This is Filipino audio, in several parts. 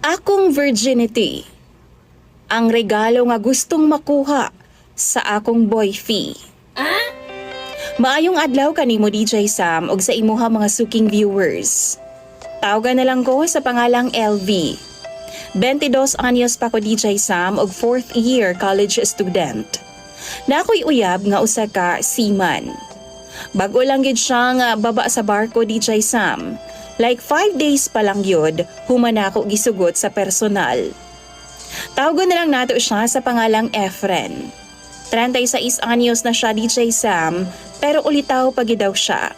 Akong virginity, ang regalo nga gustong makuha sa akong boyfie. Maayong adlaw kanimo DJ Sam ug sa imuha mga suking viewers. Tawagan na lang ko sa pangalang LV. 22 anyos pa ko DJ Sam ug 4th year college student. Na ako'y uyab nga usa ka seaman. Bago lang gid siya nga baba sa barko DJ Sam. Like 5 days pa lang yun, human ako gisugot sa personal. Tawagan na lang nato siya sa pangalang Efren. 36 anyos na siya DJ Sam, pero ulitaw pagi daw siya.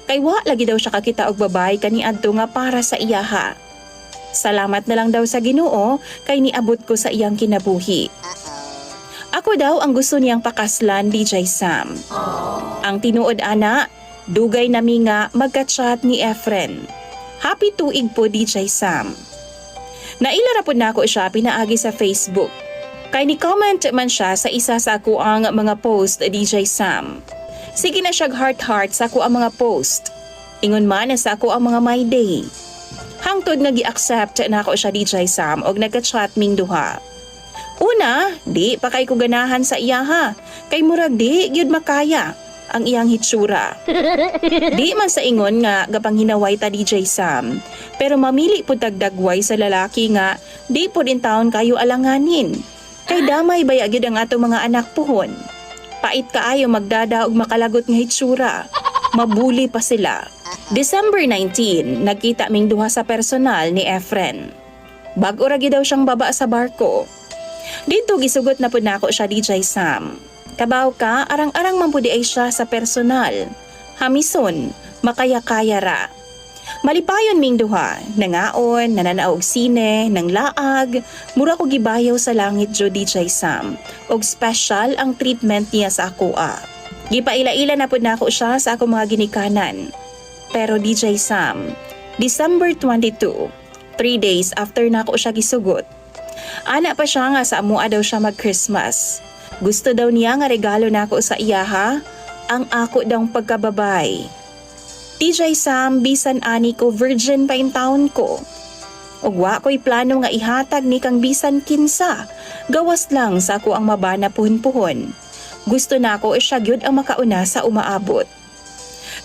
Kay wa lagi daw siya kakita og babay kaniadto nga para sa iyaha. Salamat na lang daw sa Ginoo kay niabot ko sa iyang kinabuhi. Ako daw ang gusto niyang pakaslan DJ Sam. Ang tinuod ana, dugay nami nga magka-chat ni Efren. Happy tuig po DJ Sam. Naila ra pud nako siya pinaagi sa Facebook. Kay ni comment man siya sa isa sa ako ang mga post DJ Sam. Sige na siyag heart sa ako ang mga post. Ingon man na sa ako ang mga my day. Hangtod nga gi-accept nako siya DJ Sam og nagka-chat ming duha. Una, di pa kay ko ganahan sa iyaha. Kay murag di gyud makaya ang iyang hitsura. Di man sa ingon nga gapanghinaway ta DJ Sam, pero mamili pud tagdagway sa lalaki nga di pud in taon kayo alanganin. Kay damay baya gyud ang atong mga anak puhon. Pait kaayo magdada og makalagot nga hitsura. Mabuli pa sila. December 19, nagkita ming duha sa personal ni Efren. Bag-o ra gyud daw siyang baba sa barko. Dito gisugot na pud nako siya DJ Sam. Kabaw ka, arang-arang man pudi ay siya sa personal. Hamison, makaya-kaya ra. Malipayon ming duha, nangaon, nananaog sine, nang laag, mura ko gibayaw sa langit jo DJ Sam. Og special ang treatment niya sa ako Gipaila-ila na pud nako siya sa ako mga ginikanan. Pero DJ Sam, December 22, 3 days after nako siya gisugot. Ana pa siya nga sa amua daw siya mag-Christmas. Gusto daw niya nga regalo nako sa iyaha, ang ako daw pagkababay. DJ Sam, bisan ani ko virgin pa in taon ko. Ug wa ko'y plano nga ihatag ni kang bisan kinsa. Gawas lang sa ako ang mabana puhon-puhon. Gusto nako siya gyud ang makauna sa umaabot.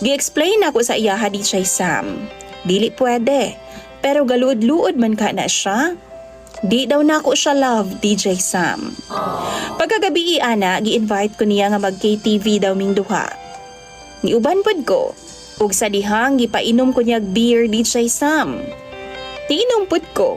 Gi-explain ako sa iyaha DJ Sam. Dili pwede, pero galuod-luod man ka na siya. Di daw nako siya love DJ Sam. Pagkagabi ana, gi-invite ko niya nga mag-KTV daw ming duha. Niuban pod ko, ug sa dihang gipainom ko niyag beer DJ Sam. Tiinom pod ko.